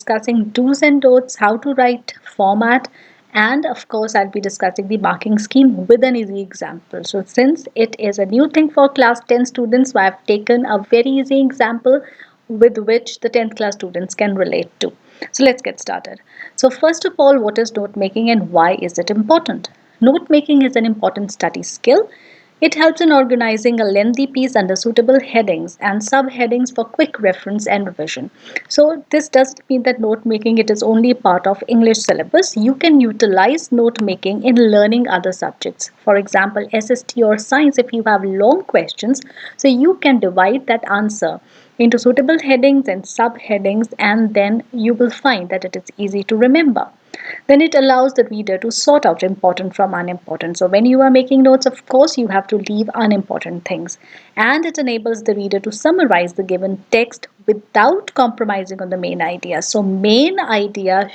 discussing do's and don'ts, how to write, format, and of course, I'll be discussing the marking scheme with an easy example. So, since it is a new thing for class 10 students, so I've taken a very easy example with which the 10th class students can relate to. So, let's get started. So, first of all, what is note making and why is it important? Note making is an important study skill. It helps in organizing a lengthy piece under suitable headings and subheadings for quick reference and revision. So this doesn't mean that note making it is only part of English syllabus. You can utilize note making in learning other subjects. For example, SST or science, if you have long questions, so you can divide that answer into suitable headings and subheadings, and then you will find that it is easy to remember. Then it allows the reader to sort out important from unimportant. So when you are making notes, of course, you have to leave unimportant things. And it enables the reader to summarize the given text without compromising on the main idea. So main idea,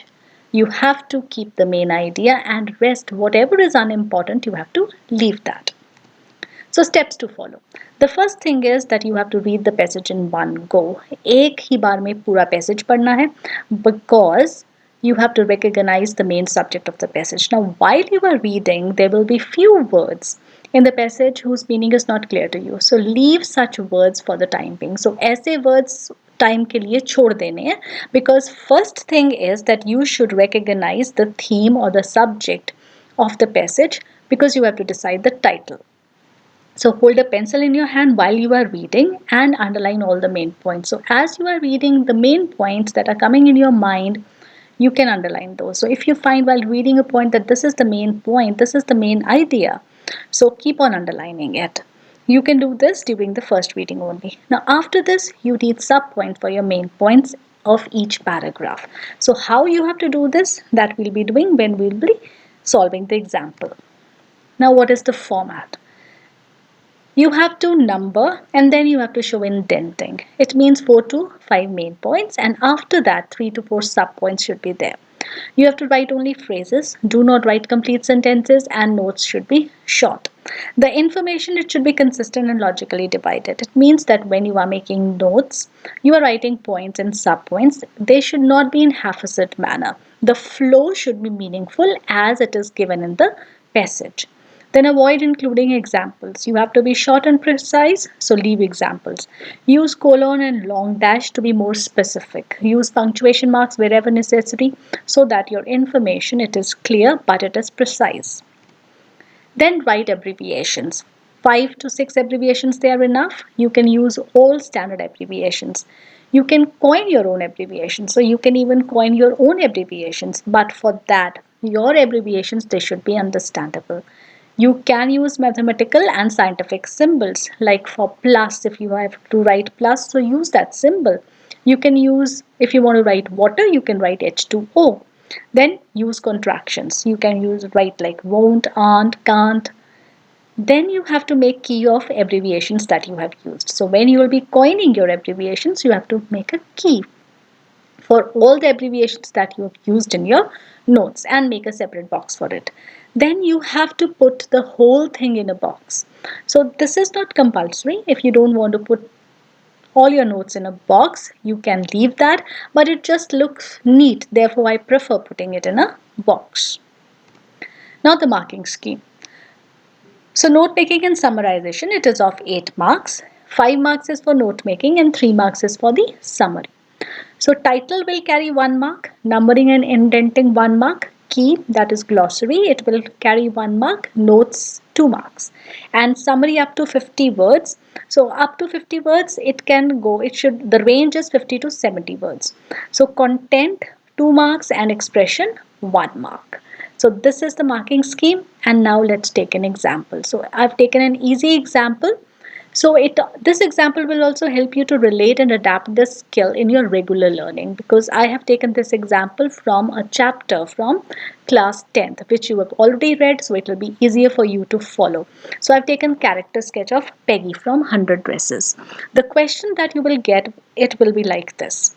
you have to keep the main idea, and rest, whatever is unimportant, you have to leave that. So steps to follow. The first thing is that you have to read the passage in one go. एक ही बार में पूरा passage पढ़ना है, because you have to recognize the main subject of the passage. Now, while you are reading, there will be few words in the passage whose meaning is not clear to you. So leave such words for the time being. So ऐसे words time के लिए छोड़ देने हैं, because first thing is that you should recognize the theme or the subject of the passage, because you have to decide the title. So hold a pencil in your hand while you are reading and underline all the main points. So as you are reading, the main points that are coming in your mind, you can underline those. So if you find while reading a point that this is the main point, this is the main idea, so keep on underlining it. You can do this during the first reading only. Now after this, you need sub-points for your main points of each paragraph. So how you have to do this, that we'll be doing when we'll be solving the example. Now what is the format? You have to number and then you have to show indenting. It means 4 to 5 main points, and after that 3 to 4 sub points should be there. You have to write only phrases, do not write complete sentences, and notes should be short. The information, it should be consistent and logically divided. It means that when you are making notes, you are writing points and sub points. They should not be in haphazard manner. The flow should be meaningful as it is given in the passage. Then avoid including examples. You have to be short and precise, so leave examples. Use colon and long dash to be more specific. Use punctuation marks wherever necessary, so that your information, it is clear but it is precise. Then write abbreviations. 5 to 6 abbreviations, they are enough. You can use all standard abbreviations. You can coin your own abbreviations. So you can even coin your own abbreviations, but for that, your abbreviations, they should be understandable. You can use mathematical and scientific symbols, like for plus, if you have to write plus, so use that symbol. You can use, if you want to write water, you can write H2O. Then use contractions. You can use write like won't, aren't, can't. Then you have to make key of abbreviations that you have used. So when you will be coining your abbreviations, you have to make a key for all the abbreviations that you have used in your notes and make a separate box for it. Then you have to put the whole thing in a box. So this is not compulsory. If you don't want to put all your notes in a box, you can leave that, but it just looks neat. Therefore, I prefer putting it in a box. Now the marking scheme. So note making and summarization, it is of 8 marks. 5 marks is for note making and 3 marks is for the summary. So title will carry 1 mark, numbering and indenting 1 mark, key, that is glossary, it will carry 1 mark, notes 2 marks, and summary up to 50 words. So up to 50 words, it can go, the range is 50 to 70 words. So content 2 marks and expression 1 mark. So this is the marking scheme, and now let's take an example. So I've taken an easy example. So this example will also help you to relate and adapt this skill in your regular learning, because I have taken this example from a chapter from class 10th, which you have already read, so it will be easier for you to follow. So I've taken character sketch of Peggy from 100 Dresses. The question that you will get, it will be like this.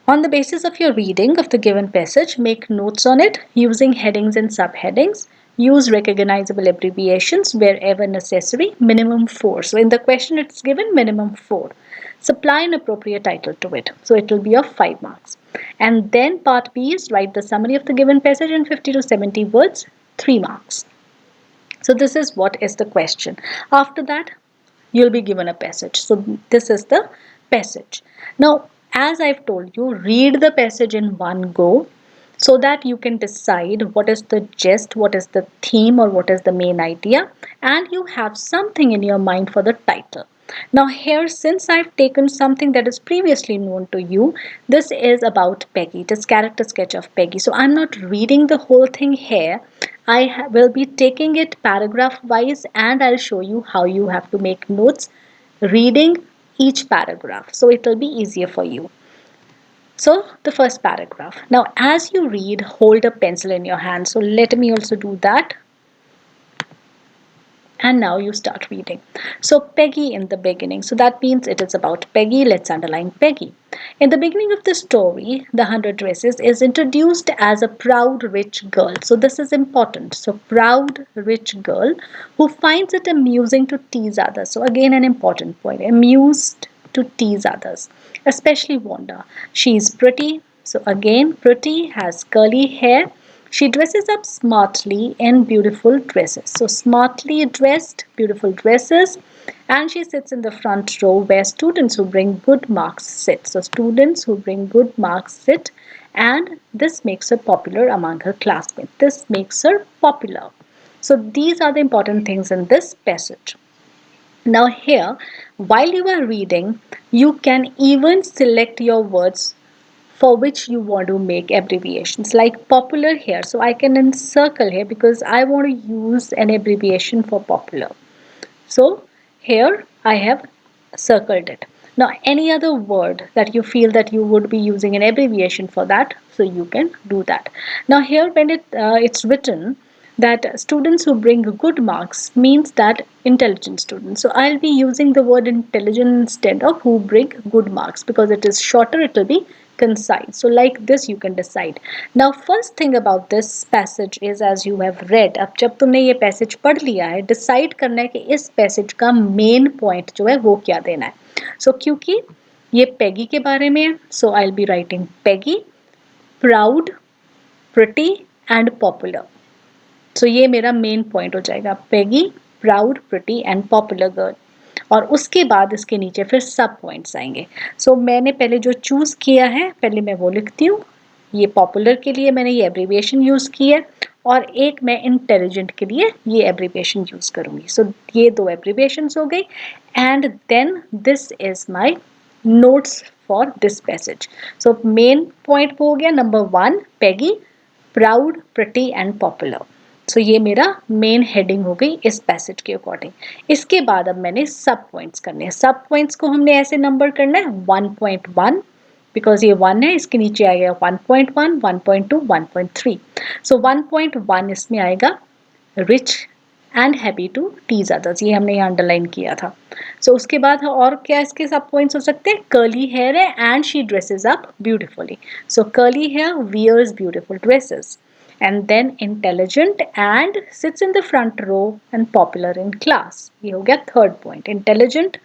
On the basis of your reading of the given passage, make notes on it using headings and subheadings. Use recognizable abbreviations wherever necessary, minimum 4. So in the question it's given minimum 4. Supply an appropriate title to it. So it will be of 5 marks. And then part B is write the summary of the given passage in 50 to 70 words, 3 marks. So this is what is the question. After that, you'll be given a passage. So this is the passage. Now, as I've told you, read the passage in one go so that you can decide what is the gist, what is the theme, or what is the main idea, and you have something in your mind for the title. Now here, since I've taken something that is previously known to you, this is about Peggy. It is character sketch of Peggy. So I'm not reading the whole thing here. I will be taking it paragraph wise and I'll show you how you have to make notes reading each paragraph. So it will be easier for you. So the first paragraph. Now as you read, hold a pencil in your hand. So let me also do that. And now you start reading. So Peggy in the beginning. So that means it is about Peggy. Let's underline Peggy. In the beginning of the story, the 100 Dresses is introduced as a proud rich girl. So this is important. So proud rich girl who finds it amusing to tease others. So again an important point. Amused to tease others, especially Wanda. She is pretty. So again pretty, has curly hair. She dresses up smartly in beautiful dresses. So smartly dressed, beautiful dresses. And she sits in the front row where students who bring good marks sit. So students who bring good marks sit. And this makes her popular among her classmates. This makes her popular. So these are the important things in this passage. Now here, while you are reading, you can even select your words for which you want to make abbreviations, like popular here. So I can encircle here because I want to use an abbreviation for popular. So here I have circled it. Now any other word that you feel that you would be using an abbreviation for that, so you can do that. Now here when it's written that students who bring good marks means that intelligent students. So I'll be using the word intelligent instead of who bring good marks because it is shorter, it will be concise. So like this you can decide. Now first thing about this passage is as you have read, अब जब तुमने ये passage पढ़ लिया है, decide करना है कि इस passage का main point जो है वो क्या देना है. So क्योंकि ये Peggy के बारे में है, so I'll be writing Peggy, proud, pretty and popular. So ये मेरा main point हो जाएगा. Peggy, proud, pretty and popular girl. और उसके बाद इसके नीचे फिर सब पॉइंट्स आएंगे. सो मैंने पहले जो चूज किया है पहले मैं वो लिखती हूँ. ये पॉपुलर के लिए मैंने ये एब्रीविएशन यूज की है और एक मैं इंटेलिजेंट के लिए ये एब्रीविएशन यूज करूंगी. सो ये दो एब्रीविएशंस हो गई and then this is my notes for this passage. So main point हो गया number 1 Peggy, proud, pretty and popular. So ये मेरा मेन हेडिंग हो गई इस पैसेज के अकॉर्डिंग. इसके बाद अब मैंने सब पॉइंट्स करने हैं. सब पॉइंट्स को हमने ऐसे नंबर करना है 1.1 बिकॉज ये 1 है, इसके नीचे आएगा 1.1, 1.2, 1.3. सो 1.1 इसमें आएगा rich and happy to tease others. ये हमने यहाँ अंडरलाइन किया था. सो उसके बाद और क्या इसके सब पॉइंट्स हो सकते हैं. कर्ली हेयर है and she dresses up beautifully. So curly hair wears beautiful dresses. And then intelligent and sits in the front row and popular in class. ये हो गया third point. Intelligent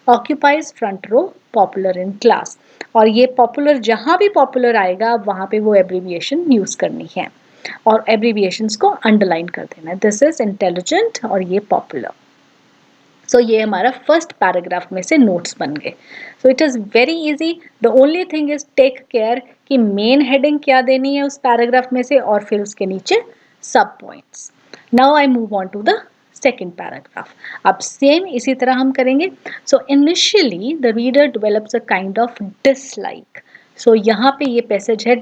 occupies front row, popular in class. और ये popular जहाँ भी popular आएगा वहाँ पे वो abbreviation use करनी है और abbreviations को underline कर देना है. This is intelligent और ये popular. सो ये हमारा फर्स्ट पैराग्राफ में से नोट्स बन गए. So it is very easy. The only thing is take care कि मेन हेडिंग क्या देनी है उस पैराग्राफ में से और फिर उसके नीचे सब points. Now I move on to the second paragraph. अब सेम इसी तरह हम करेंगे. So initially the reader develops a kind of dislike. So यहाँ पे ये पैसेज है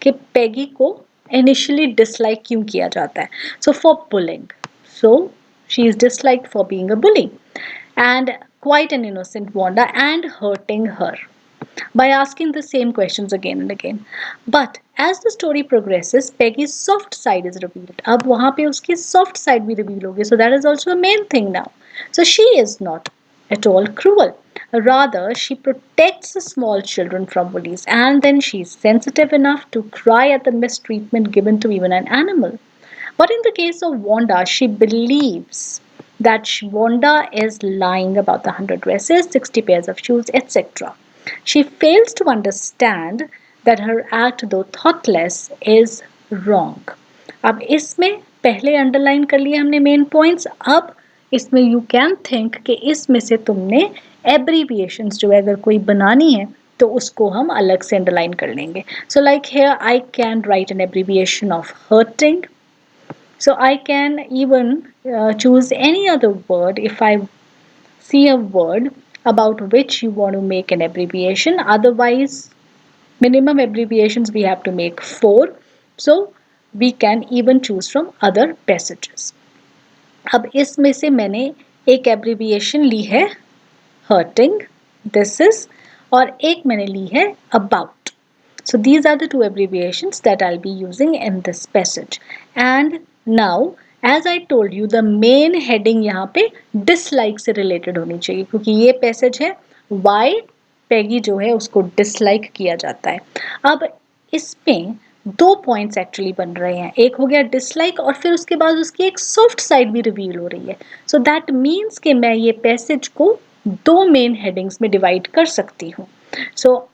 कि पेगी को इनिशियली डिसलाइक क्यों किया जाता है. So for bullying. So she is disliked for being a bully and quite an innocent Wanda and hurting her by asking the same questions again and again. But as the story progresses, Peggy's soft side is revealed. अब वहाँ पे उसकी soft side भी reveal होगी. So that is also a main thing now. So she is not at all cruel. Rather, she protects the small children from bullies and then she is sensitive enough to cry at the mistreatment given to even an animal. But in the case of Wanda, she believes that Wanda is lying about the 100 dresses, 60 pairs of shoes, etc. She fails to understand that her act, though thoughtless, is wrong. अब इसमें पहले underline कर लिया हमने main points. अब इसमें you can think कि इसमें से तुमने एब्रीविएशंस जो है अगर कोई बनानी है तो उसको हम अलग से अंडरलाइन कर लेंगे. So like here I can write an abbreviation of hurting. So I can even choose any other word if I see a word about which you want to make an abbreviation. Otherwise, minimum abbreviations we have to make 4. So we can even choose from other passages. अब इसमें से मैंने एक abbreviation ली है hurting, this is, और एक मैंने ली है about. So these are the two abbreviations that I'll be using in this passage. And now as I told you, the main heading यहाँ पे dislike से related होनी चाहिए क्योंकि ये passage है why Peggy जो है उसको dislike किया जाता है. अब इसमें दो पॉइंट्स एक्चुअली बन रहे हैं. एक हो गया डिसलाइक और फिर उसके बाद उसकी एक सॉफ्ट साइड भी रिवील हो रही है. सो दैट मीन्स कि मैं ये पैसेज को दो मेन हेडिंग्स में डिवाइड कर सकती हूँ. सो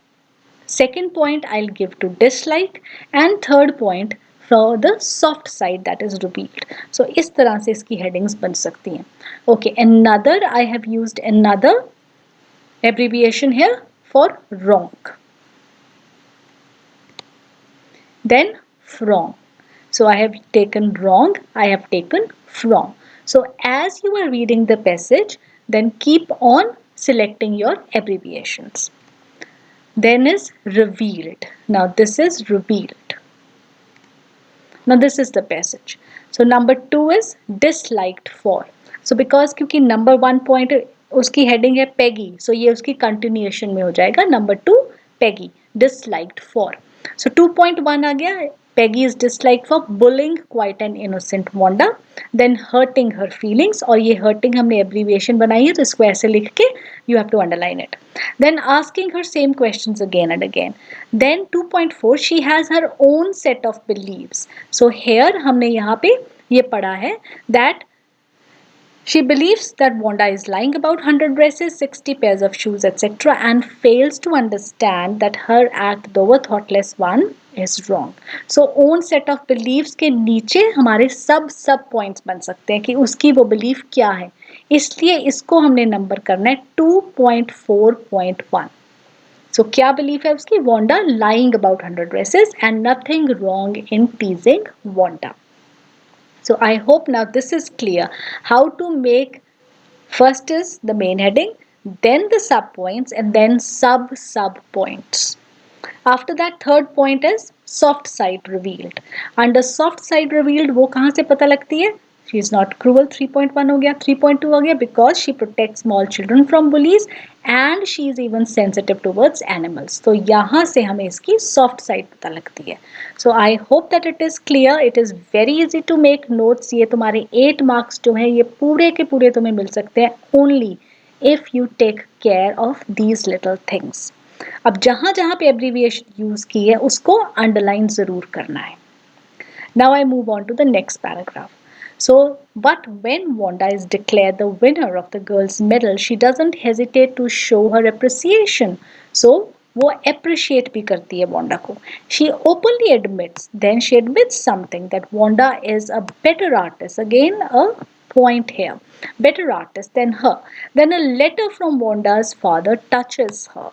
second point I'll give to dislike and third point for the soft side that is revealed. So इस तरह से इसकी headings बन सकती हैं. Okay, another I have used another abbreviation here for wrong. Then from. So I have taken wrong, I have taken from. So as you are reading the passage, then keep on selecting your abbreviations. Then is revealed. Now this is revealed. Now this is the passage. So number 2 is disliked for. So because क्योंकि number 1 point उसकी heading है Peggy, so ये उसकी continuation में हो जाएगा. Number 2 Peggy disliked for. So 2.1 आ गया. Peggy is disliked for bullying quite an innocent Wanda, then hurting her feelings. और ये hurting हमने abbreviation बनाई है तो इसको ऐसे लिख के you have to underline it. Then asking her same questions again and again. Then 2.4 she has her own set of beliefs. So here हमने यहाँ पे ये पढ़ा है that she believes that Wanda is lying about 100 dresses, 60 pairs of shoes, etc. and fails to understand that her act, though a thoughtless one, is wrong. So own set of beliefs के नीचे हमारे सब points बन सकते हैं कि उसकी वो belief क्या है. इसलिए इसको हमने नंबर करना है 2.4.1. So क्या belief है उसकी? Wanda lying about 100 dresses and nothing wrong in teasing Wanda. So I hope now this is clear how to make. First is the main heading, then the sub points and then sub points. After that third point is soft side revealed. Under soft side revealed वो कहाँ से पता लगती है? She is not cruel. 3.1 हो गया. 3.2 हो गया because she protects small children from bullies and she is even sensitive towards animals. तो यहाँ से हमें इसकी soft side पता लगती है. So I hope that it is clear. It is very easy to make notes. ये तुम्हारे 8 marks जो हैं ये पूरे के पूरे तुम्हें मिल सकते हैं only if you take care of these little things. अब जहां जहां पे abbreviation यूज की है उसको underline जरूर करना है. Now I move on to the next paragraph. So, but when Wanda is declared the winner of the girls' medal, she doesn't hesitate to show her appreciation. So, वो appreciate भी करती है Wanda को. She openly admits, then she admits something that Wanda is a better artist. Again, a point here. Better artist than her. Then a letter from Wanda's father touches her.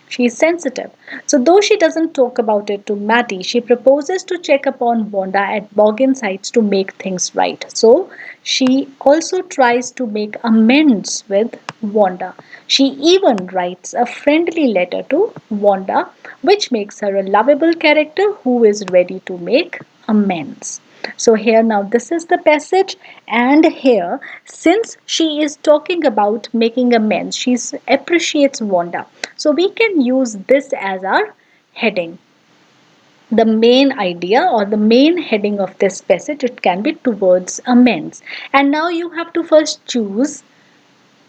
She is sensitive. So though she doesn't talk about it to Maddie, she proposes to check upon Wanda at Boggins Heights to make things right. So she also tries to make amends with Wanda. She even writes a friendly letter to Wanda, which makes her a lovable character who is ready to make amends. So here now this is the passage, and here since she is talking about making amends, she appreciates Wanda. So we can use this as our heading. The main idea or the main heading of this passage, it can be towards amends. And now you have to first choose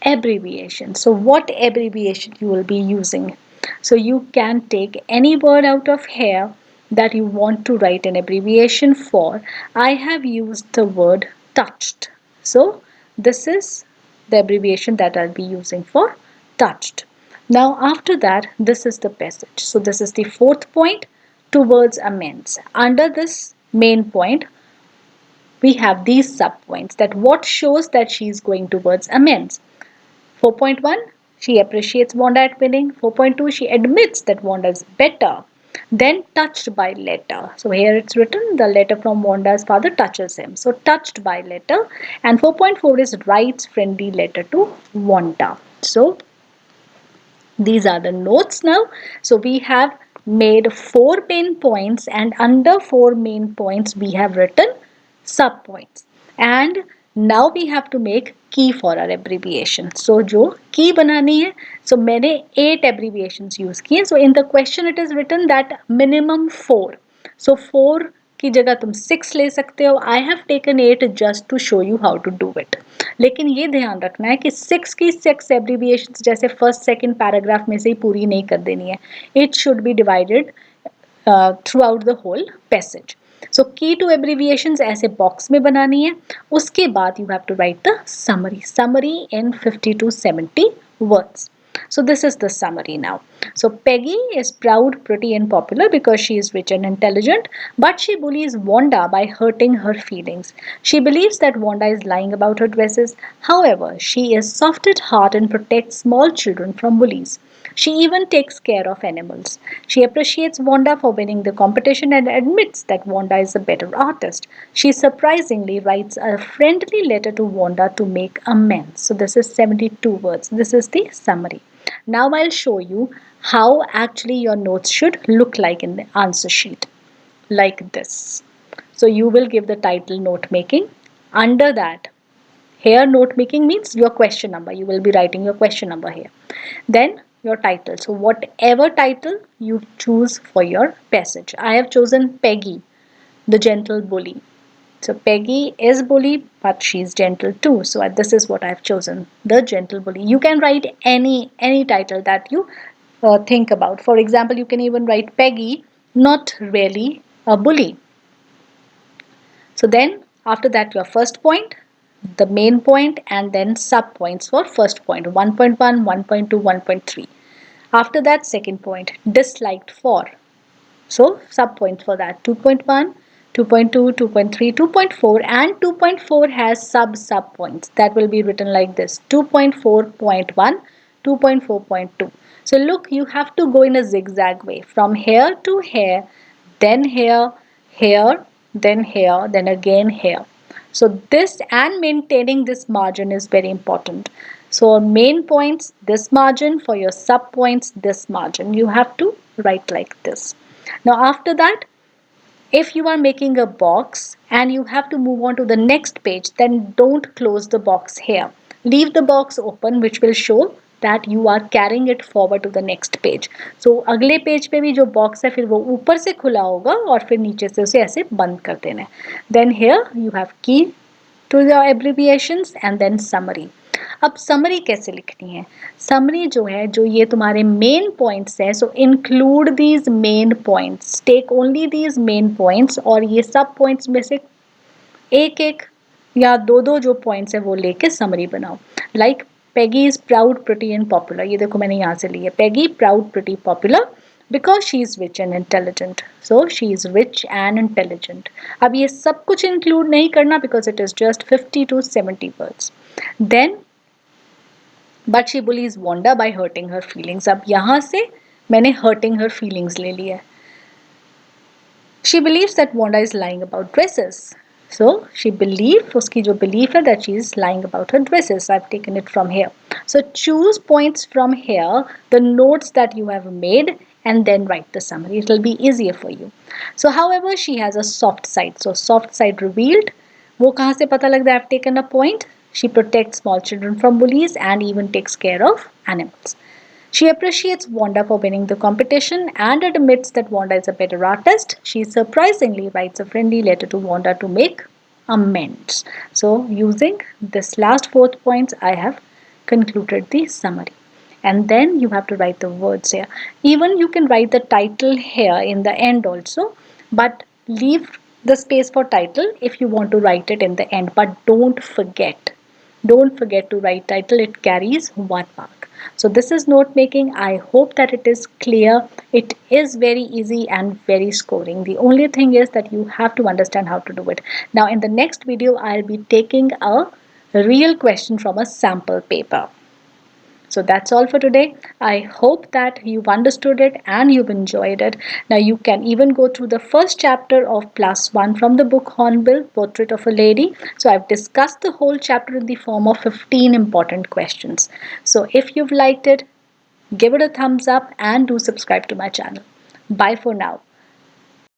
abbreviation. So what abbreviation you will be using? So you can take any word out of here that you want to write an abbreviation for, I have used the word touched. So this is the abbreviation that I'll be using for touched. Now after that, this is the passage. So this is the fourth point, towards amends. Under this main point, we have these subpoints, that what shows that she is going towards amends. 4.1, she appreciates Wanda at winning. 4.2, she admits that Wanda is better. Then touched by letter. So here it's written the letter from Wanda's father touches him. So touched by letter. And 4.4 is writes friendly letter to Wanda. So these are the notes now. So we have made 4 main points, and under 4 main points we have written sub points. And now we have to make key for our abbreviation. So जो key बनानी है, so मैंने 8 abbreviations use किए. So in the question it is written that minimum 4. So 4 की जगह तुम 6 ले सकते हो. I have taken 8 just to show you how to do it. लेकिन ये ध्यान रखना है कि 6 की 6 abbreviations जैसे फर्स्ट सेकंड पैराग्राफ में से ही पूरी नहीं कर देनी है. It should be divided throughout the whole passage. So key to abbreviations ऐसे बॉक्स में बनानी है. उसके बाद you have to write the summary in 50 to 70 words. So this is the summary now. So Peggy is proud, pretty and popular because she is rich and intelligent, but she bullies Wanda by hurting her feelings. She believes that Wanda is lying about her dresses. However, she is soft at heart and protects small children from bullies. She even takes care of animals. She appreciates Wanda for winning the competition and admits that Wanda is a better artist. She surprisingly writes a friendly letter to Wanda to make amends. So this is 72 words. This is the summary. Now I'll show you how actually your notes should look like in the answer sheet. Like this. So you will give the title note making. Under that, here note making means your question number. You will be writing your question number here. Then your title. So whatever title you choose for your passage. I have chosen Peggy, the gentle bully. So Peggy is bully, but she's gentle too. So this is what I've chosen, the gentle bully. You can write any title that you think about. For example, you can even write Peggy, not really a bully. So then after that, your first point, the main point, and then sub points for first point 1.1, 1.2, 1.3. After that, second point, disliked for. So sub points for that 2.1, 2.2, 2.3, 2.4, and 2.4 has sub points that will be written like this 2.4.1, 2.4.2. So look, you have to go in a zigzag way from here to here, then here, here, then here, then again here. So this and maintaining this margin is very important. So main points, this margin, for your sub points, this margin. You have to write like this. Now after that, if you are making a box and you have to move on to the next page, then don't close the box here. Leave the box open, which will show that you are carrying it forward to the next page. So अगले page पे भी जो box है फिर वो ऊपर से खुला होगा और फिर नीचे से उसे ऐसे बंद कर देना है. Then here you have key to the abbreviations and then summary. अब समरी कैसे लिखनी है? समरी जो है, जो ये तुम्हारे मेन पॉइंट्स है, so include these main points, take only these main points, और ये सब पॉइंट्स में से एक एक या दो दो जो पॉइंट्स है वो लेके समरी बनाओ. Like Peggy is proud, pretty and popular. ये देखो मैंने यहाँ से ली है, Peggy proud, pretty, popular because she is rich and intelligent. So she is rich and intelligent. अब ये सब कुछ इंक्लूड नहीं करना because it is just 50 to 70 words. Then but she bullies Wanda by hurting her feelings. अब यहां से मैंने हर्टिंग हर फीलिंग्स ले लिया है. She believes that Wanda is lying about dresses. So she believe, उसकी जो बिलीफ है that she is lying about her dresses. I have taken it from here. So choose points from here, the notes that you have made, and then write the summary. It will be easier for you. So however, she has a soft side. So soft side revealed. वो कहाँ से पता लगता है? I've taken a point. She protects small children from bullies and even takes care of animals. She appreciates Wanda for winning the competition and admits that Wanda is a better artist. She surprisingly writes a friendly letter to Wanda to make amends. So using this last 4 points, I have concluded the summary. and then you have to write the words here. Even you can write the title here in the end also, but leave the space for title if you want to write it in the end. But don't forget to write title. It carries 1 mark. So this is note making. I hope that it is clear. It is very easy and very scoring. The only thing is that you have to understand how to do it. Now in the next video, I'll be taking a real question from a sample paper. So that's all for today. I hope that you've understood it and you've enjoyed it. Now you can even go through the first chapter of +1 from the book Hornbill, Portrait of a Lady. So I've discussed the whole chapter in the form of 15 important questions. So if you've liked it, give it a thumbs up and do subscribe to my channel. Bye for now.